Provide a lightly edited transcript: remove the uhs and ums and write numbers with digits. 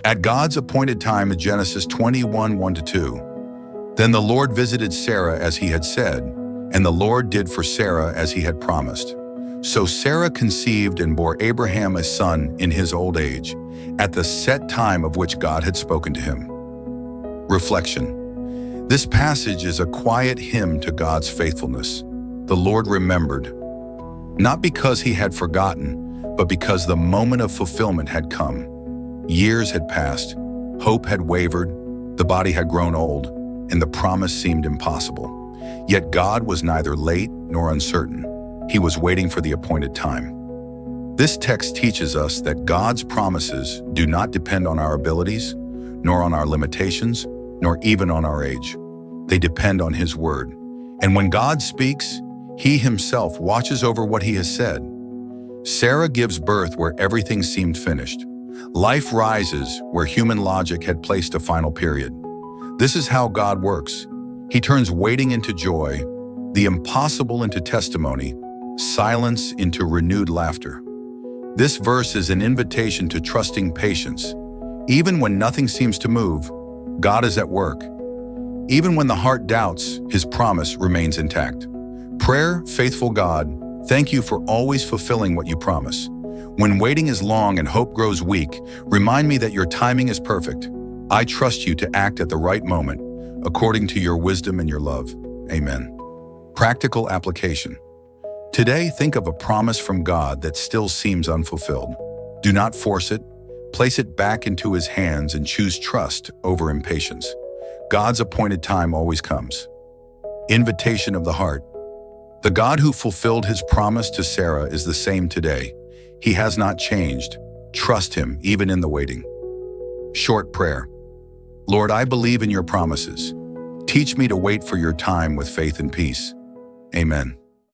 At God's appointed time in Genesis 21, 1-2, then the Lord visited Sarah as he had said, and the Lord did for Sarah as he had promised. So Sarah conceived and bore Abraham a son in his old age, at the set time of which God had spoken to him. Reflection. This passage is a quiet hymn to God's faithfulness. The Lord remembered, not because he had forgotten, but because the moment of fulfillment had come. Years had passed, hope had wavered, the body had grown old, and the promise seemed impossible. Yet God was neither late nor uncertain. He was waiting for the appointed time. This text teaches us that God's promises do not depend on our abilities, nor on our limitations, nor even on our age. They depend on His word. And when God speaks, He Himself watches over what He has said. Sarah gives birth where everything seemed finished. Life rises where human logic had placed a final period. This is how God works. He turns waiting into joy, the impossible into testimony, silence into renewed laughter. This verse is an invitation to trusting patience. Even when nothing seems to move, God is at work. Even when the heart doubts, His promise remains intact. Prayer, faithful God, thank you for always fulfilling what you promise. When waiting is long and hope grows weak, remind me that your timing is perfect. I trust you to act at the right moment, according to your wisdom and your love. Amen. Practical application. Today, think of a promise from God that still seems unfulfilled. Do not force it. Place it back into His hands and choose trust over impatience. God's appointed time always comes. Invitation of the heart. The God who fulfilled His promise to Sarah is the same today. He has not changed. Trust Him even in the waiting. Short prayer. Lord, I believe in your promises. Teach me to wait for your time with faith and peace. Amen.